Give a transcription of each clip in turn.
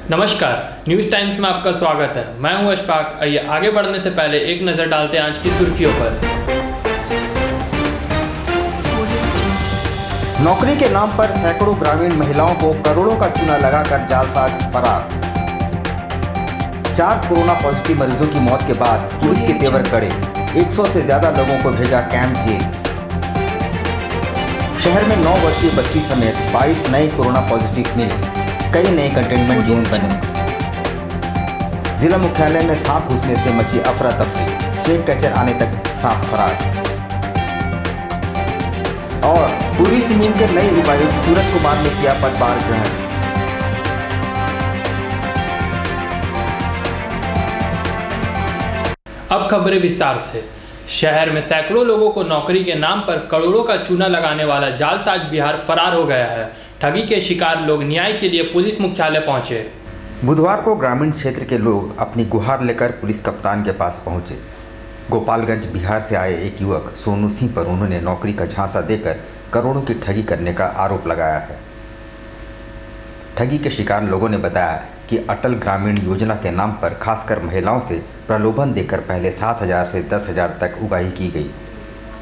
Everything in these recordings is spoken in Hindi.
नमस्कार, न्यूज़ टाइम्स में आपका स्वागत है। मैं हूं अशफाक। आइए आगे बढ़ने से पहले एक नज़र डालते हैं आज की सुर्खियों पर। नौकरी के नाम पर सैकड़ों ग्रामीण महिलाओं को करोड़ों का चूना लगाकर जालसाज फरार। 4 कोरोना पॉजिटिव मरीजों की मौत के बाद पुलिस के तेवर कड़े, 100 से ज्यादा लोगों को भेजा कैंप जेल। शहर में 9 वर्षीय बच्ची समेत 22 नए कोरोना पॉजिटिव मिले, कई नए कंटेनमेंट जोन बने। जिला मुख्यालय में सांप घुसने से मची अफरा तफरी, स्नेक कैचर आने तक सांप फरार। और पूर्वी सिंहभूम के नए उपायुक्त सूरज कुमार ने किया पदभार ग्रहण। अब खबरें विस्तार से। शहर में सैकड़ों लोगों को नौकरी के नाम पर करोड़ों का चूना लगाने वाला जालसाज बिहार फरार हो गया है। ठगी के शिकार लोग न्याय के लिए पुलिस मुख्यालय पहुंचे। बुधवार को ग्रामीण क्षेत्र के लोग अपनी गुहार लेकर पुलिस कप्तान के पास पहुंचे। गोपालगंज बिहार से आए एक युवक सोनू सिंह पर उन्होंने नौकरी का झांसा देकर करोड़ों की ठगी करने का आरोप लगाया है। ठगी के शिकार लोगों ने बताया कि अटल ग्रामीण योजना के नाम पर खासकर महिलाओं से प्रलोभन देकर पहले 7,000 से 10,000 तक उगाही की गई।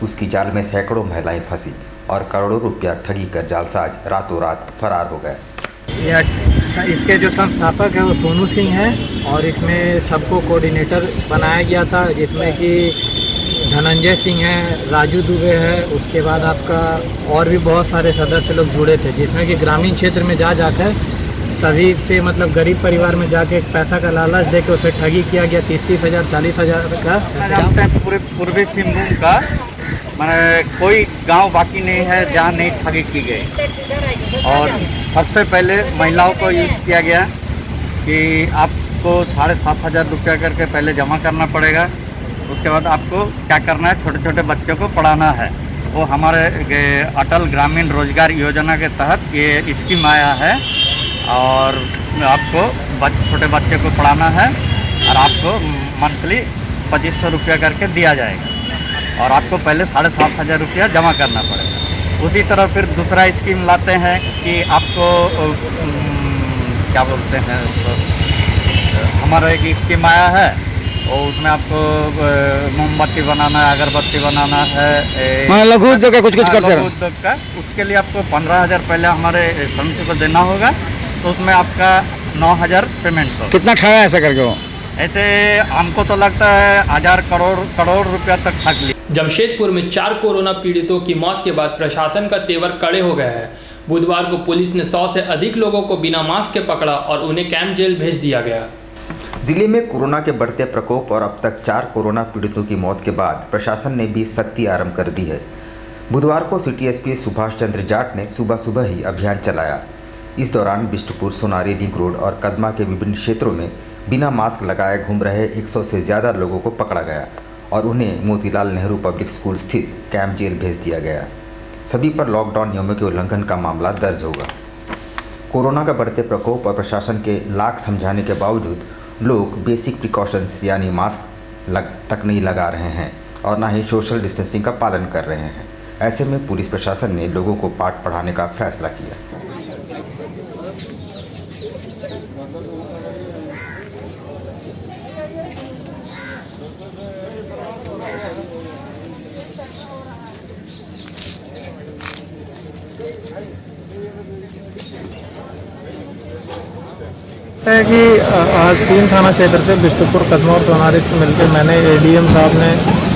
उसकी जाल में सैकड़ों महिलाएं फंसी और करोड़ों रुपया ठगी कर जालसाज रातों रात फरार हो गए। इसके जो संस्थापक हैं वो सोनू सिंह हैं और इसमें सबको कोऑर्डिनेटर बनाया गया था, जिसमें कि धनंजय सिंह हैं, राजू दुबे है, उसके बाद आपका और भी बहुत सारे सदस्य लोग जुड़े थे, जिसमें कि ग्रामीण क्षेत्र में जाकर सभी से मतलब गरीब परिवार में जाके एक पैसा का लालच दे के उसे ठगी किया गया। 30-30 हज़ार 40,000 का। जानते हैं पूरे पूर्वी सिंहभूम का मैंने कोई गांव बाकी नहीं है जहां नहीं ठगी की गई। और सबसे पहले महिलाओं को यूज किया गया कि आपको 7,500 रुपया करके पहले जमा करना पड़ेगा। उसके बाद आपको क्या करना है, छोटे छोटे बच्चों को पढ़ाना है। वो हमारे अटल ग्रामीण रोजगार योजना के तहत ये स्कीम आया है और आपको छोटे बच्चे को पढ़ाना है और आपको मंथली 2500 रुपया करके दिया जाएगा और आपको पहले 7,500 रुपया जमा करना पड़ेगा। उसी तरह फिर दूसरा स्कीम लाते हैं कि आपको क्या बोलते हैं, हमारा एक स्कीम आया है और उसमें आपको मोमबत्ती बनाना है, अगरबत्ती बनाना है, लघु उद्योग का कुछ करते हैं। उद्योग का उसके लिए आपको 15,000 पहले हमारे समिति को देना होगा, तो उसमें आपका 9,000 पेमेंट होगा। कितना खाया ऐसा करके वो? ऐसे हमको तो लगता है 1,000 करोड़ रुपया तक ठग लिया। जमशेदपुर में 4 कोरोना पीड़ितों की मौत के बाद प्रशासन का तेवर कड़े हो गया है। बुधवार को पुलिस ने 100 से अधिक लोगों को बिना मास्क के पकड़ा और उन्हें कैंप जेल भेज दिया गया। जिले में कोरोना के बढ़ते प्रकोप और अब तक 4 कोरोना पीड़ितों की मौत के बाद प्रशासन ने भी सख्ती आरंभ कर दी है। बुधवार को सिटी एसपी सुभाष चंद्र जाट ने सुबह सुबह ही अभियान चलाया। इस दौरान बिष्टुपुर, सोनारी रिंग रोड और कदमा के विभिन्न क्षेत्रों में बिना मास्क लगाए घूम रहे 100 से ज़्यादा लोगों को पकड़ा गया और उन्हें मोतीलाल नेहरू पब्लिक स्कूल स्थित कैंप जेल भेज दिया गया। सभी पर लॉकडाउन नियमों के उल्लंघन का मामला दर्ज होगा। कोरोना का बढ़ते प्रकोप और प्रशासन के लाख समझाने के बावजूद लोग बेसिक प्रिकॉशंस यानी मास्क तक नहीं लगा रहे हैं और ना ही सोशल डिस्टेंसिंग का पालन कर रहे हैं। ऐसे में पुलिस प्रशासन ने लोगों को पाठ पढ़ाने का फैसला किया। है कि आज 3 थाना क्षेत्र से बिष्टुपुर, कदमा और सोनारी से मिलकर मैंने एडीएम साहब ने,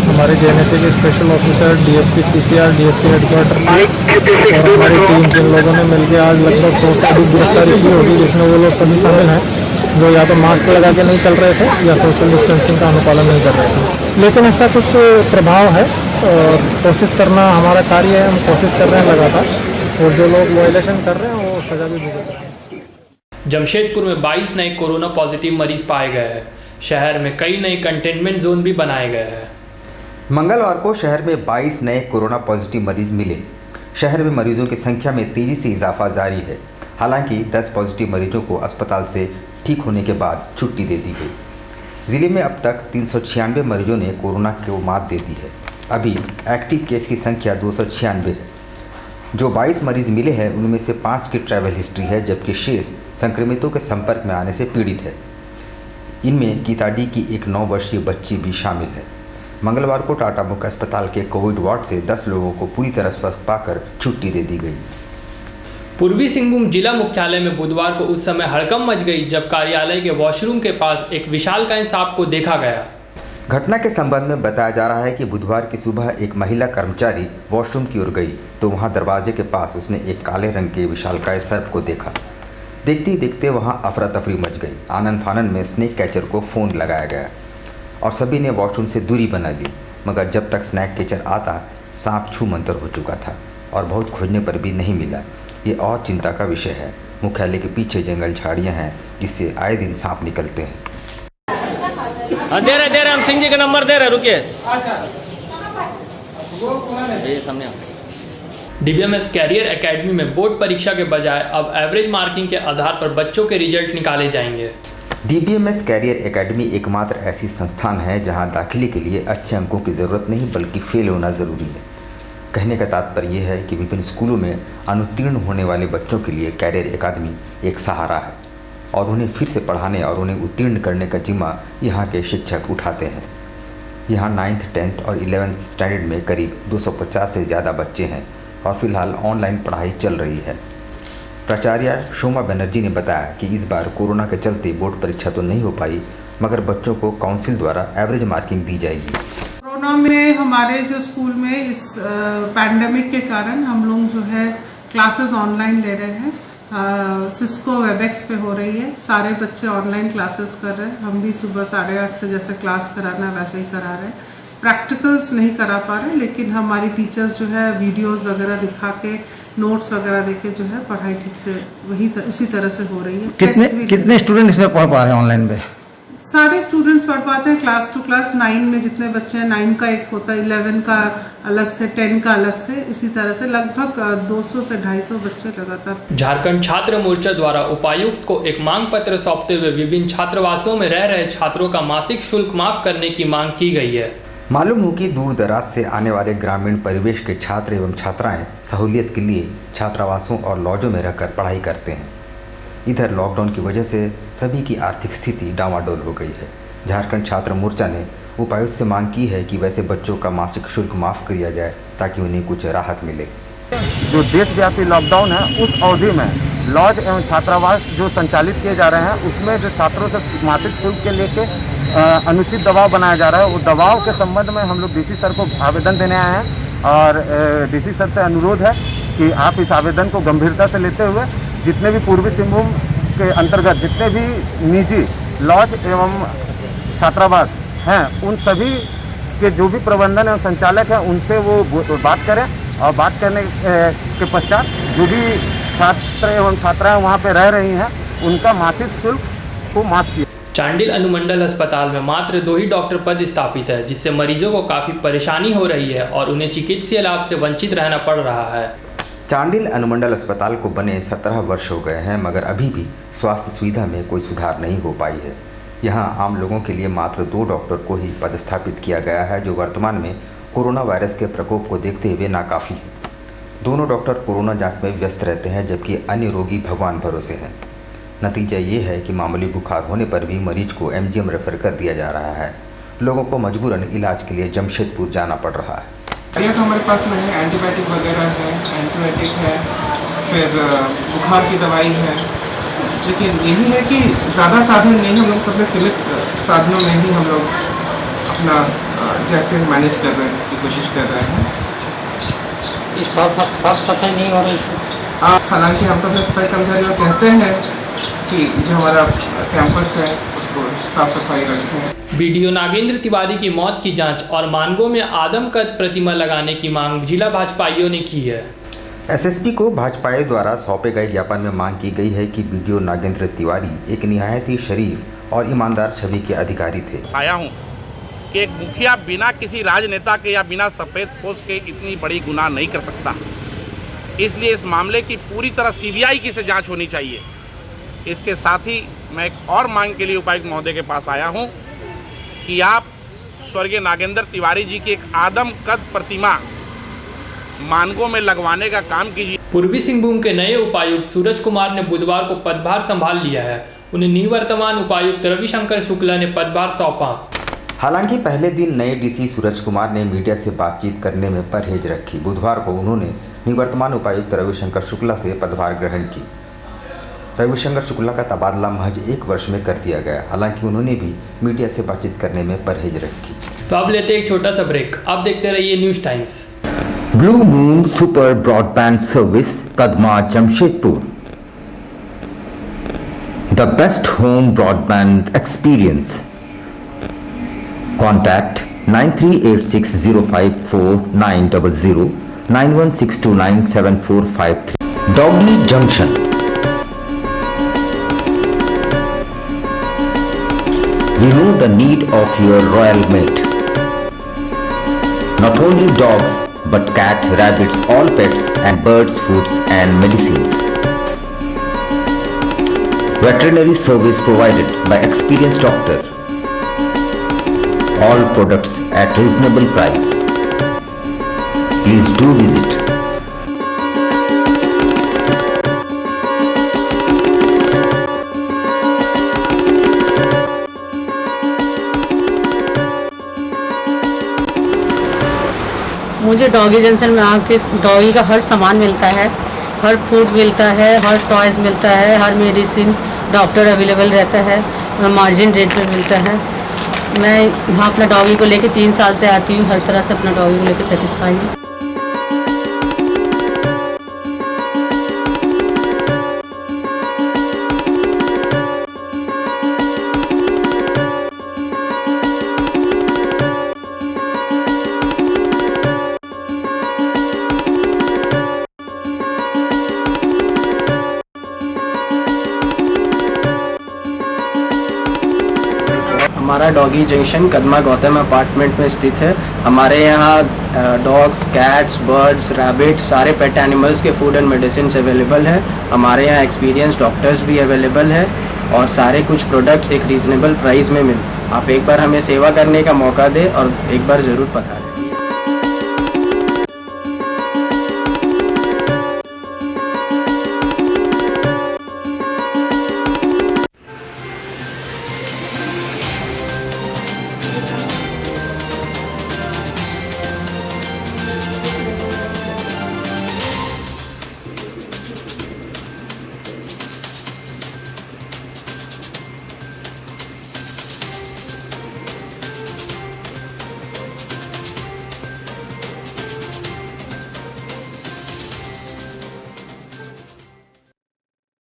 हमारे जेएनएसए के special officer, DSP CCR, DSP headquarter और हमारी टीम, जिन लोगों ने मिलकर आज लगभग 100 से अधिक गिरफ्तारी की होगी, जिसमें वो लोग सभी शामिल हैं जो या तो मास्क लगा के नहीं चल रहे थे या सोशल डिस्टेंसिंग का अनुपालन नहीं कर रहे थे। लेकिन इसका कुछ प्रभाव है और कोशिश करना हमारा कार्य है, हम कोशिश कर रहे हैं लगातार, और जो लोग वायलेशन कर रहे हैं वो सजा भी भुगत रहे हैं। जमशेदपुर में 22 नए कोरोना पॉजिटिव मरीज पाए गए हैं। शहर में कई नए कंटेनमेंट जोन भी बनाए गए हैं। मंगलवार को शहर में 22 नए कोरोना पॉजिटिव मरीज मिले। शहर में मरीजों की संख्या में तेजी से इजाफा जारी है। हालांकि 10 पॉजिटिव मरीजों को अस्पताल से ठीक होने के बाद छुट्टी दे दी गई। जिले में अब तक 396 मरीजों ने कोरोना को मात दे दी है। अभी एक्टिव केस की संख्या 296 है। जो 22 मरीज मिले हैं उनमें से 5 की ट्रैवल हिस्ट्री है, जबकि शेष संक्रमितों के संपर्क में आने से पीड़ित है। इनमें कीताडी की एक 9 वर्षीय बच्ची भी शामिल है। मंगलवार को टाटा मुख्य अस्पताल के कोविड वार्ड से 10 लोगों को पूरी तरह स्वस्थ पाकर छुट्टी दे दी गई। पूर्वी सिंहभूम जिला मुख्यालय में बुधवार को उस समय हड़कंप मच गई जब कार्यालय के वॉशरूम के पास एक विशालकाय सांप को देखा गया। घटना के संबंध में बताया जा रहा है कि बुधवार की सुबह एक महिला कर्मचारी वॉशरूम की ओर गई तो वहां दरवाजे के पास उसने एक काले रंग के विशालकाय सर्प को देखा। देखते ही देखते वहां अफरा तफरी मच गई। आनंद फानन में स्नेक कैचर को फ़ोन लगाया गया और सभी ने वॉशरूम से दूरी बना ली, मगर जब तक स्नैक कैचर आता सांप छू मंतर हो चुका था और बहुत खोजने पर भी नहीं मिला। ये और चिंता का विषय है। मुख्यालय के पीछे जंगल झाड़ियाँ हैं जिससे आए दिन सांप निकलते हैं। दे रहे हम सिंह जी का नंबर दे रहे, रुकिए। ये सामने डीबीएमएस कैरियर एकेडमी में बोर्ड परीक्षा के बजाय अब एवरेज मार्किंग के आधार पर बच्चों के रिजल्ट निकाले जाएंगे। डीबीएमएस कैरियर एकेडमी एकमात्र ऐसी संस्थान है जहां दाखिले के लिए अच्छे अंकों की ज़रूरत नहीं बल्कि फेल होना ज़रूरी है। कहने का तात्पर्य यह है कि विभिन्न स्कूलों में अनुत्तीर्ण होने वाले बच्चों के लिए कैरियर एकेडमी एक सहारा है और उन्हें फिर से पढ़ाने और उन्हें उत्तीर्ण करने का जिम्मा यहाँ के शिक्षक उठाते हैं। यहाँ 9th, 10th और 11th स्टैंडर्ड में करीब 250 से ज़्यादा बच्चे हैं और फिलहाल ऑनलाइन पढ़ाई चल रही है। प्राचार्य शोमा बनर्जी ने बताया कि इस बार कोरोना के चलते बोर्ड परीक्षा तो नहीं हो पाई, मगर बच्चों को काउंसिल द्वारा एवरेज मार्किंग दी जाएगी। कोरोना में हमारे जो स्कूल में इस पैंडेमिक के कारण हम लोग जो है क्लासेस ऑनलाइन ले रहे हैं। सिस्को वेबएक्स पे हो रही है। सारे बच्चे ऑनलाइन क्लासेस कर रहे हैं। हम भी सुबह 8:30 से जैसे क्लास कराना वैसे ही करा रहे हैं। प्रैक्टिकल्स नहीं करा पा रहे, लेकिन हमारी टीचर्स जो है वीडियोस वगैरह दिखा के, नोट्स वगैरह देके जो है पढ़ाई ठीक से उसी तरह से हो रही है। कितने स्टूडेंट इसमें पढ़ पा रहे हैं ऑनलाइन पे? सारे स्टूडेंट्स पढ़ पाते हैं। क्लास टू क्लास 9 में जितने बच्चे हैं, 9 का एक होता है, 11 का अलग से, 10 का अलग से, इसी तरह से लगभग 200 से 250 बच्चे लगातार। झारखंड छात्र मोर्चा द्वारा उपायुक्त को एक मांग पत्र सौंपते हुए विभिन्न छात्रावासों में रह रहे छात्रों का मासिक शुल्क माफ करने की मांग की गई है। मालूम हो कि दूर दराज से आने वाले ग्रामीण परिवेश के छात्र एवं छात्राएं सहूलियत के लिए छात्रावासों और लॉजों में रहकर पढ़ाई करते हैं। इधर लॉकडाउन की वजह से सभी की आर्थिक स्थिति डामाडोल हो गई है। झारखंड छात्र मोर्चा ने उपायुक्त से मांग की है कि वैसे बच्चों का मासिक शुल्क माफ़ किया जाए ताकि उन्हें कुछ राहत मिले। जो देशव्यापी लॉकडाउन है उस अवधि में लॉज एवं छात्रावास जो संचालित किए जा रहे हैं उसमें जो छात्रों से मासिक शुल्क के लेके अनुचित दबाव बनाया जा रहा है, वो दबाव के संबंध में हम लोग डीसी सर को आवेदन देने आए हैं और डीसी सर से अनुरोध है कि आप इस आवेदन को गंभीरता से लेते हुए जितने भी पूर्वी सिंहभूम के अंतर्गत जितने भी निजी लॉज एवं छात्रावास हैं उन सभी के जो भी प्रबंधन एवं संचालक हैं उनसे वो बात करें और बात करने के पश्चात जो भी छात्र एवं छात्राएं वहाँ पे रह रही हैं उनका मासिक शुल्क को माफ किया। चांडिल अनुमंडल अस्पताल में मात्र 2 ही डॉक्टर पद स्थापित है, जिससे मरीजों को काफ़ी परेशानी हो रही है और उन्हें चिकित्सीय लाभ से वंचित रहना पड़ रहा है। चांडिल अनुमंडल अस्पताल को बने 17 वर्ष हो गए हैं, मगर अभी भी स्वास्थ्य सुविधा में कोई सुधार नहीं हो पाई है। यहाँ आम लोगों के लिए मात्र 2 डॉक्टर को ही पदस्थापित किया गया है, जो वर्तमान में कोरोना वायरस के प्रकोप को देखते हुए नाकाफ़ी है। दोनों डॉक्टर कोरोना जांच में व्यस्त रहते हैं, जबकि अन्य रोगी भगवान भरोसे हैं। नतीजा ये है कि मामूली बुखार होने पर भी मरीज को MGM रेफर कर दिया जा रहा है। लोगों को मजबूरन इलाज के लिए जमशेदपुर जाना पड़ रहा है। ये तो हमारे पास में है, एंटीबायोटिक वगैरह है, एंटीबायोटिक है, फिर बुखार की दवाई है, लेकिन यही है कि ज़्यादा साधन नहीं, हम लोग सबसे सीमित साधनों में ही हम लोग अपना जैसे मैनेज करने की कोशिश कर रहे हैं। साफ सफाई नहीं हो रही। हालांकि हम तो सफाई कर्मचारी कहते हैं कि जो हमारा कैंपस है उसको साफ सफाई रखें। बीडीओ नागेंद्र तिवारी की मौत की जांच और मानगो में आदमकद प्रतिमा लगाने की मांग जिला भाजपाइयों ने की है। एसएसपी को भाजपाइयों द्वारा सौंपे गए ज्ञापन में मांग की गई है कि बीडीओ नागेंद्र तिवारी एक निहायत ही शरीफ और ईमानदार छवि के अधिकारी थे। आया हूँ कि एक मुखिया बिना किसी राजनेता के या बिना सफेद पोस्ट के इतनी बड़ी गुनाह नहीं कर सकता, इसलिए इस मामले की पूरी तरह सीबीआई की से जांच होनी चाहिए। इसके साथ ही मैं एक और मांग के लिए उपायुक्त महोदय के पास आया हूं कि आप स्वर्गीय नागेंद्र तिवारी जी की एक आदमकद प्रतिमा मानकों में लगवाने का काम कीजिए। पूर्वी सिंहभूम के नए उपायुक्त सूरज कुमार ने बुधवार को पदभार संभाल लिया है। उन्हें निवर्तमान उपायुक्त रविशंकर शुक्ला ने पदभार सौंपा। हालांकि पहले दिन नए डीसी सूरज कुमार ने मीडिया से बातचीत करने में परहेज रखी। बुधवार को उन्होंने निवर्तमान उपायुक्त रविशंकर शुक्ला से पदभार ग्रहण की। रविशंकर शुक्ला का तबादला महज 1 वर्ष में कर दिया गया। हालांकि उन्होंने भी मीडिया से बातचीत करने में परहेज रखी। तो अब लेते हैं एक छोटा सा ब्रेक। आप देखते रहिए news times. Blue moon super broadband service, Kadma, Jamshedpur. The best home broadband experience. Contact 9386054900 91629745 doggy junction. We know the need of your royal mate. Not only dogs, but cat, rabbits, all pets and birds, foods and medicines. Veterinary service provided by experienced doctor. All products at reasonable price. Please do visit. मुझे डॉगी जंक्शन में आके डॉगी का हर सामान मिलता है, हर फूड मिलता है, हर टॉयज़ मिलता है, हर मेडिसिन, डॉक्टर अवेलेबल रहता है, मार्जिन रेट पे मिलता है। मैं यहाँ अपना डॉगी को लेके 3 साल से आती हूँ। हर तरह से अपना डॉगी को लेके सेटिस्फाई हूँ। हमारा doggy junction Kadma Gautam apartment में स्थित है। हमारे यहाँ डॉग्स, कैट्स, बर्ड्स, रैबिट, सारे पेट एनिमल्स के फूड एंड मेडिसिन अवेलेबल है। हमारे यहाँ एक्सपीरियंस डॉक्टर्स भी अवेलेबल है और सारे कुछ प्रोडक्ट्स एक रीज़नेबल प्राइस में आप एक बार हमें सेवा करने का मौका दें और एक बार ज़रूर पधारें।